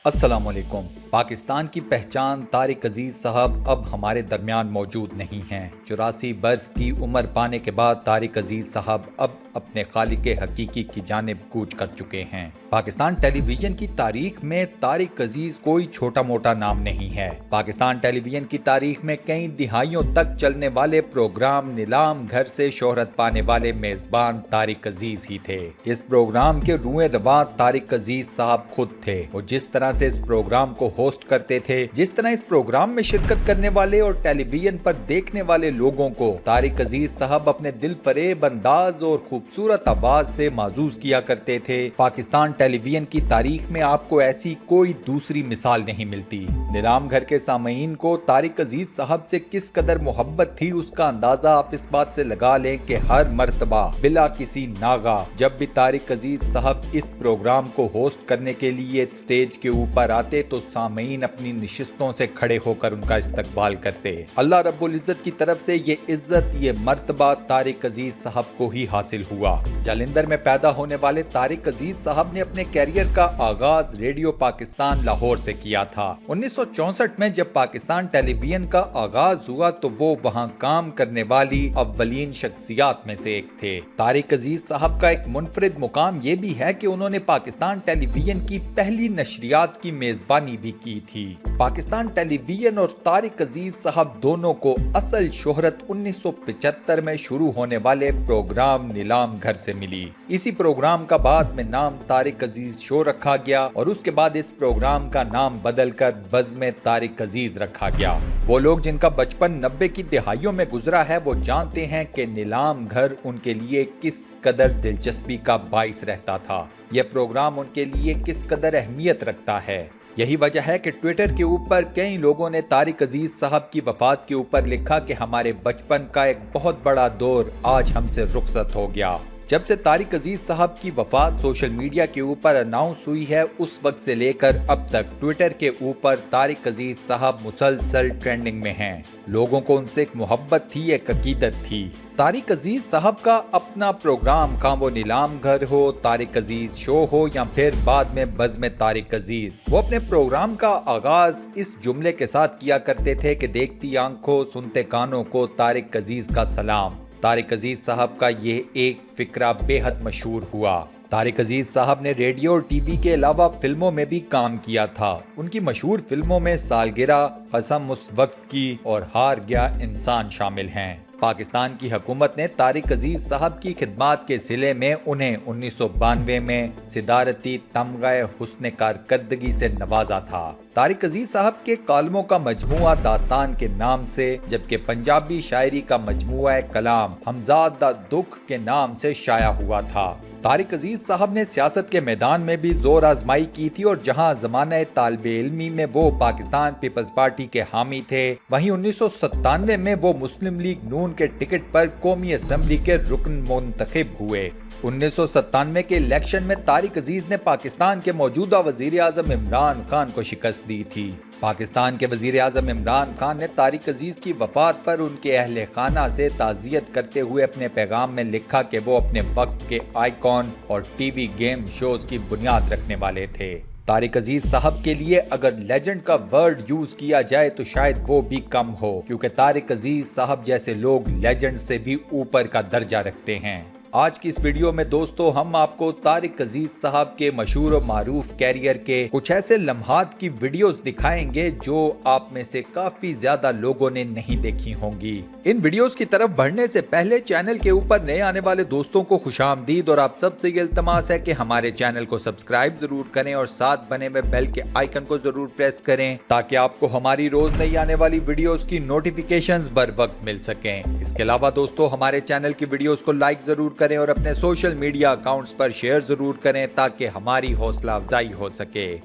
السلام علیکم۔ پاکستان کی پہچان طارق عزیز صاحب اب ہمارے درمیان موجود نہیں ہیں۔ 84 برس کی عمر پانے کے بعد طارق عزیز صاحب اب اپنے خالق حقیقی کی جانب کوچ کر چکے ہیں۔ پاکستان ٹیلی ویژن کی تاریخ میں طارق عزیز کوئی چھوٹا موٹا نام نہیں ہے۔ پاکستان ٹیلی ویژن کی تاریخ میں کئی دہائیوں تک چلنے والے پروگرام نیلام گھر سے شہرت پانے والے میزبان طارق عزیز ہی تھے۔ اس پروگرام کے روئے رواں طارق عزیز صاحب خود تھے۔ وہ جس طرح سے اس پروگرام کو ہوسٹ کرتے تھے، جس طرح اس پروگرام میں شرکت کرنے والے اور ٹیلی ویژن پر دیکھنے والے لوگوں کو طارق عزیز صاحب اپنے دل فریب انداز اور خوبصورت آواز سے معزوز کیا کرتے تھے۔ پاکستان ٹیلی ویژن کی تاریخ میں آپ کو ایسی کوئی دوسری مثال نہیں ملتی۔ نیلام گھر کے سامعین کو طارق عزیز صاحب سے کس قدر محبت تھی، اس کا اندازہ آپ اس بات سے لگا لیں کہ ہر مرتبہ بلا کسی ناغہ جب بھی طارق عزیز صاحب اس پروگرام کو ہوسٹ کرنے کے لیے اسٹیج کے اوپر آتے تو سامعین اپنی نشستوں سے کھڑے ہو کر ان کا استقبال کرتے۔ اللہ رب العزت کی طرف سے یہ عزت، یہ مرتبہ طارق عزیز صاحب کو ہی حاصل ہوا۔ جالندھر میں پیدا ہونے والے طارق عزیز صاحب نے اپنے کیریئر کا آغاز ریڈیو پاکستان لاہور سے کیا تھا۔ 1964 میں جب پاکستان ٹیلی ویژن کا آغاز ہوا تو وہ وہاں کام کرنے والی اولین شخصیات میں سے ایک تھے۔ طارق عزیز صاحب کا ایک منفرد مقام یہ بھی ہے کہ انہوں نے پاکستان ٹیلی ویژن کی پہلی نشریات کی میزبانی بھی کی تھی۔ پاکستان ٹیلی ویژن اور طارق عزیز صاحب دونوں کو اصل شہرت 1975 میں شروع ہونے والے پروگرام نیلام گھر سے ملی۔ اسی پروگرام کا بعد میں نام طارق عزیز شو رکھا گیا اور اس کے بعد اس پروگرام کا نام بدل کر بزم طارق عزیز رکھا گیا۔ وہ لوگ جن کا بچپن 90 کی دہائیوں میں گزرا ہے وہ جانتے ہیں کہ نیلام گھر ان کے لیے کس قدر دلچسپی کا باعث رہتا تھا، یہ پروگرام ان کے لیے کس قدر اہمیت رکھتا ہے۔ یہی وجہ ہے کہ ٹویٹر کے اوپر کئی لوگوں نے طارق عزیز صاحب کی وفات کے اوپر لکھا کہ ہمارے بچپن کا ایک بہت بڑا دور آج ہم سے رخصت ہو گیا۔ جب سے طارق عزیز صاحب کی وفات سوشل میڈیا کے اوپر اناؤنس ہوئی ہے، اس وقت سے لے کر اب تک ٹویٹر کے اوپر طارق عزیز صاحب مسلسل ٹرینڈنگ میں ہیں۔ لوگوں کو ان سے ایک محبت تھی، ایک عقیدت تھی۔ طارق عزیز صاحب کا اپنا پروگرام، خواہ وہ نیلام گھر ہو، طارق عزیز شو ہو یا پھر بعد میں بزم طارق عزیز، وہ اپنے پروگرام کا آغاز اس جملے کے ساتھ کیا کرتے تھے کہ دیکھتی آنکھوں سنتے کانوں کو طارق عزیز کا سلام۔ طارق عزیز صاحب کا یہ ایک فقرہ بے حد مشہور ہوا۔ طارق عزیز صاحب نے ریڈیو اور ٹی وی کے علاوہ فلموں میں بھی کام کیا تھا۔ ان کی مشہور فلموں میں سالگرہ، قسم اس وقت کی اور ہار گیا انسان شامل ہیں۔ پاکستان کی حکومت نے طارق عزیز صاحب کی خدمات کے صلے میں انہیں 1992 میں صدارتی تمغہ حسن کارکردگی سے نوازا تھا۔ طارق عزیز صاحب کے کالموں کا مجموعہ داستان کے نام سے، جبکہ پنجابی شاعری کا مجموعہ کلام ہمزاد دا دکھ کے نام سے شائع ہوا تھا۔ طارق عزیز صاحب نے سیاست کے میدان میں بھی زور آزمائی کی تھی اور جہاں زمانہ طالب علمی میں وہ پاکستان پیپلز پارٹی کے حامی تھے، وہیں 1997 میں وہ مسلم لیگ نون کے ٹکٹ پر قومی اسمبلی کے رکن منتخب ہوئے۔ 1997 کے الیکشن میں طارق عزیز نے پاکستان کے موجودہ وزیر اعظم عمران خان کو شکست دی تھی۔ پاکستان کے وزیر اعظم عمران خان نے طارق عزیز کی وفات پر ان کے اہل خانہ سے تعزیت کرتے ہوئے اپنے پیغام میں لکھا کہ وہ اپنے وقت کے آئیکن اور ٹی وی گیم شوز کی بنیاد رکھنے والے تھے۔ طارق عزیز صاحب کے لیے اگر لیجنڈ کا ورڈ یوز کیا جائے تو شاید وہ بھی کم ہو، کیونکہ طارق عزیز صاحب جیسے لوگ لیجنڈ سے بھی اوپر کا درجہ رکھتے ہیں۔ آج کی اس ویڈیو میں دوستو ہم آپ کو طارق عزیز صاحب کے مشہور و معروف کیریئر کے کچھ ایسے لمحات کی ویڈیوز دکھائیں گے جو آپ میں سے کافی زیادہ لوگوں نے نہیں دیکھی ہوں گی۔ ان ویڈیوز کی طرف بڑھنے سے پہلے چینل کے اوپر نئے آنے والے دوستوں کو خوش آمدید، اور آپ سب سے یہ التماس ہے کہ ہمارے چینل کو سبسکرائب ضرور کریں اور ساتھ بنے ہوئے بیل کے آئیکن کو ضرور پریس کریں تاکہ آپ کو ہماری روز نئی آنے والی ویڈیوز کی نوٹیفیکیشنز بر وقت مل سکیں۔ اس کے علاوہ دوستو ہمارے چینل کی ویڈیوز کو لائک ضرور کریں اور اپنے سوشل میڈیا اکاؤنٹس پر شیئر ضرور کریں تاکہ ہماری حوصلہ افزائی ہو سکے۔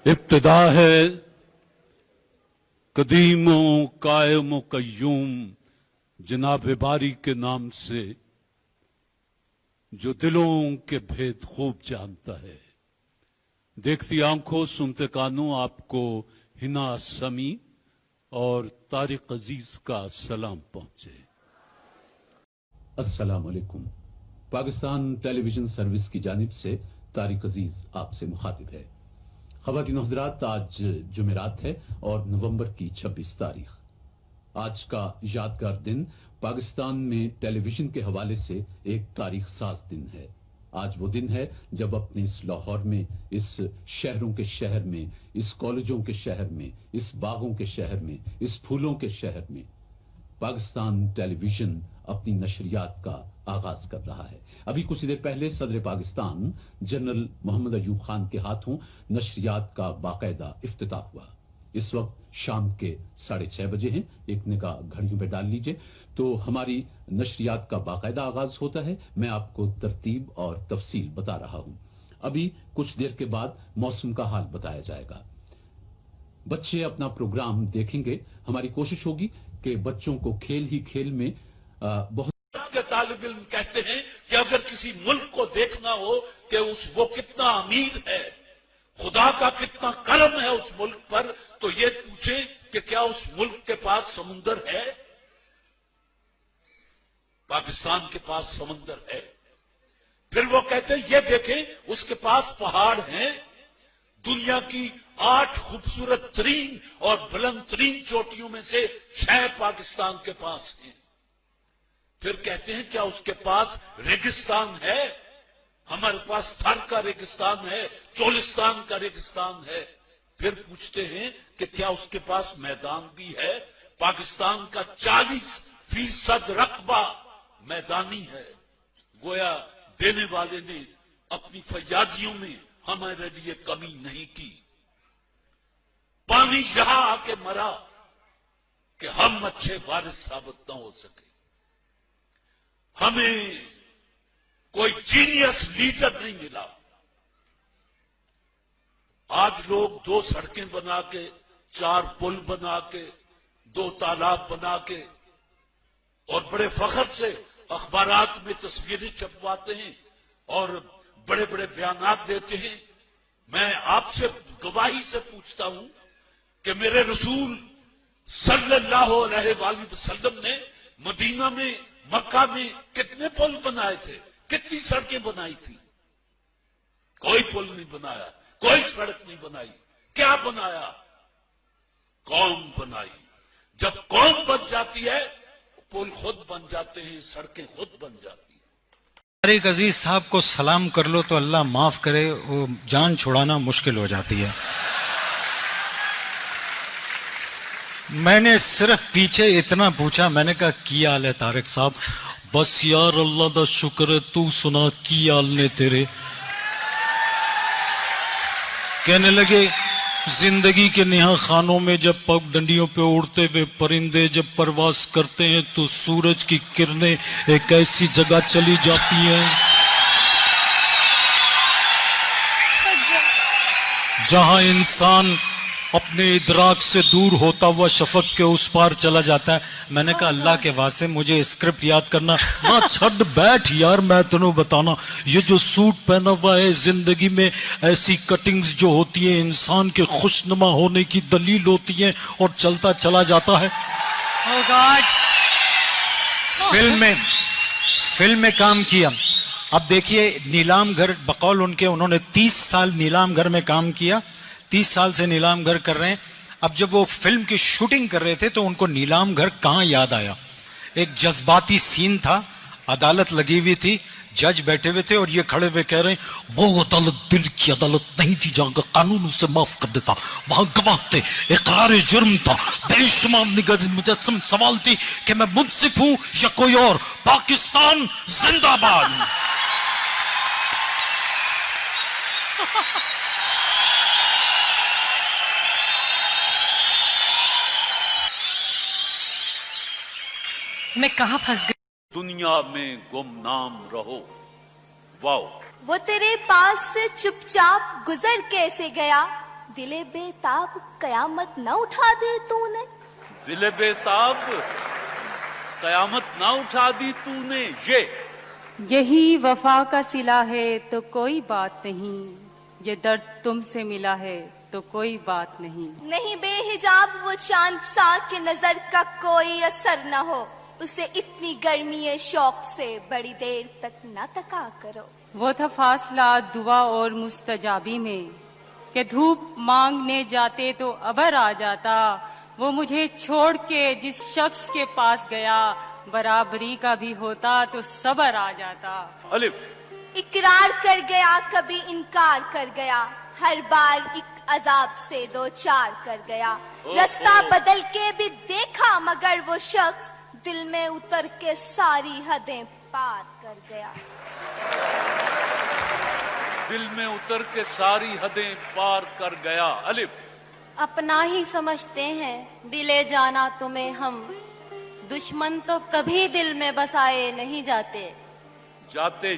ابتدا ہے قدیم و قائم و قیوم جناب باری کے نام سے، جو دلوں کے بھید خوب جانتا ہے۔ देखती आंखों सुनते कानों आपको हिना समी और तारिक अजीज का सलाम पहुंचे। अस्सलाम वालेकुम। पाकिस्तान टेलीविजन सर्विस की जानिब से तारिक अजीज आपसे मुखातिब है। ख़वातीन और हज़रात, आज जुमेरात है और नवंबर की 26 तारीख। आज का यादगार दिन पाकिस्तान में टेलीविजन के हवाले से एक तारीख साज दिन है। आज वो दिन है जब अपने इस लाहौर में, इस शहरों के शहर में, इस कॉलेजों के शहर में, इस बागों के शहर में, इस फूलों के शहर में पाकिस्तान टेलीविजन अपनी नशरियात का आगाज कर रहा है। अभी कुछ देर पहले सदर पाकिस्तान जनरल मोहम्मद अयूब खान के हाथों नशरियात का बाकायदा इफ्तिताह हुआ। इस वक्त शाम के 6:30 बजे हैं। एक निगाह घड़ियों पे डाल लीजिए तो हमारी नशरियात का बाकायदा आगाज होता है। मैं आपको तरतीब और तफसील बता रहा हूं। अभी कुछ देर के बाद मौसम का हाल बताया जाएगा। बच्चे अपना प्रोग्राम देखेंगे। हमारी कोशिश होगी कि बच्चों को खेल ही खेल में बहुत के तालिब इल्म कहते हैं कि अगर किसी मुल्क को देखना हो कि वो कितना अमीर है, खुदा का कितना करम है उस मुल्क पर, तो ये पूछे कि क्या उस मुल्क के पास समुंदर है। पाकिस्तान के पास समुंदर है। फिर वो कहते हैं ये देखें उसके पास पहाड़ हैं। दुनिया की 8 खूबसूरत तरीन और बुलंद तरीन चोटियों में से 6 पाकिस्तान के पास हैं। फिर कहते हैं क्या उसके पास रेगिस्तान है। हमारे पास थर का रेगिस्तान है, चोलिस्तान का रेगिस्तान है। फिर पूछते हैं कि क्या उसके पास मैदान भी है। पाकिस्तान का 40% रकबा मैदानी है। गोया देने वाले ने अपनी फैयाजियों में हमारे लिए कमी नहीं की। पानी यहां आके मरा कि हम अच्छे वारिस साबित न हो सके। हमें कोई जीनियस लीडर नहीं मिला। आज लोग 2 सड़कें बना के, 4 पुल बना के, 2 तालाब बना के और बड़े फख्र से अखबारात में तस्वीरें छपवाते हैं और बड़े बड़े बयानात देते हैं। मैं आपसे गवाही से पूछता हूं कि मेरे रसूल सल्लल्लाहु अलैहि वसल्लम ने मदीना में, मक्का में कितने पुल बनाए थे, कितनी सड़कें बनाई थी। कोई पुल नहीं बनाया, कोई सड़क नहीं बनाई। क्या बनाया? कौम बनाई। जब कौम बन जाती है पुल खुद बन जाते हैं, सड़कें खुद बन जाती हैं। तारिक अजीज साहब को सलाम कर लो तो अल्लाह माफ करे, वो जान छुड़ाना मुश्किल हो जाती है। मैंने सिर्फ पीछे इतना पूछा, मैंने कहा की हाल है तारिक साहब। बस यार अल्लाह दा शुक्र है, तू सुना की हाल ने तेरे। कहने लगे जिंदगी के नेहा खानों में जब पगडंडियों पे उड़ते हुए परिंदे जब परवास करते हैं तो सूरज की किरणें एक ऐसी जगह चली जाती हैं जहां इंसान अपने इदराक से दूर होता हुआ शफक के उस पार चला जाता है। मैंने कहा अल्लाह के वास्ते मुझे स्क्रिप्ट याद करना। हाँ छड़ बैठ यार, मैं तुम्हें बताना, ये जो सूट पहना हुआ है, जिंदगी में ऐसी कटिंग्स जो होती है इंसान के खुशनुमा होने की दलील होती है और चलता चला जाता है। Oh God. फिल्म में काम किया। अब देखिए नीलाम घर बकौल उनके, उन्होंने 30 साल नीलाम घर में काम किया, 30 साल से नीलाम घर कर रहे हैं। अब जब वो फिल्म की शूटिंग कर रहे थे तो उनको नीलाम घर कहां याद आया। एक जज्बाती सीन था, अदालत लगी हुई थी, जज बैठे हुए थे और ये खड़े हुए कह रहे हैं वो अदालत दिल की अदालत नहीं थी जहां कानून उसे माफ कर देता, वहां गवाह थे, इकरार जुर्म था, बेशुमार मुजस्सम सवाल थी कि मैं मुंसिफ हूं या कोई और। पाकिस्तान जिंदाबाद। मैं कहां फंस गई। दुनिया में गुमनाम रहो। वाओ। वो तेरे पास से चुपचाप गुजर कैसे गया, दिले बेताब कयामत न उठा दी तूने। दिले बेताब कयामत ना उठा दी तूने। ये यही वफा का सिला है तो कोई बात नहीं, ये दर्द तुमसे मिला है तो कोई बात नहीं। नहीं बेहिजाब वो चांद सा कि नजर का कोई असर न हो, उसे इतनी गर्मी शौक से बड़ी देर तक न तका करो। वो था फासला दुआ और मुस्तजाबी में कि धूप मांगने जाते तो अबर आ जाता, वो मुझे छोड़ के जिस शख्स के पास गया बराबरी का भी होता तो सबर आ जाता। अलिफ। इकरार कर गया कभी इनकार कर गया, हर बार एक अजाब से दो चार कर गया, रास्ता बदल के भी देखा मगर वो शख्स दिल में उतर के सारी हदें पार कर गया। दिल में उतर के सारी हदें पार कर गया। अलिफ। अपना ही समझते हैं दिले जाना तुम्हें हम, दुश्मन तो कभी दिल में बसाए नहीं जाते। जाते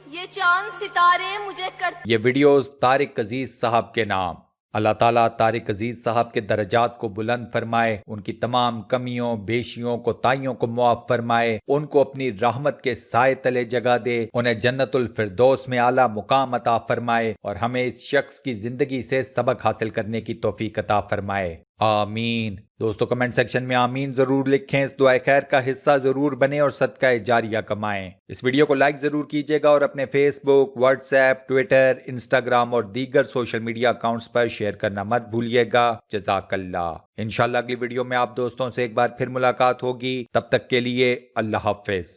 ये चांद सितारे मुझे कर ये वीडियोस तारिक अजीज साहब के नाम। अल्लाह ताला तारिक अजीज साहब के दर्जात को बुलंद फरमाए, उनकी तमाम कमियों बेशियों कोताहियों को मुआफ फरमाए, उनको अपनी रहमत के साए तले जगह दे, उन्हें जन्नतुल फिरदौस में आला मुकाम अता फरमाए और हमें इस शख्स की जिंदगी से सबक हासिल करने की तौफीक अता फरमाए। आमीन। दोस्तों कमेंट सेक्शन में आमीन जरूर लिखें, इस दुआ खैर का हिस्सा जरूर बने और सदका जारिया कमाएं। इस वीडियो को लाइक जरूर कीजिएगा और अपने फेसबुक, व्हाट्सएप, ट्विटर, इंस्टाग्राम और दीगर सोशल मीडिया अकाउंट्स पर शेयर करना मत भूलिएगा। जज़ाकल्लाह। इंशाल्लाह अगली वीडियो में आप दोस्तों से एक बार फिर मुलाकात होगी, तब तक के लिए अल्लाह हाफिज।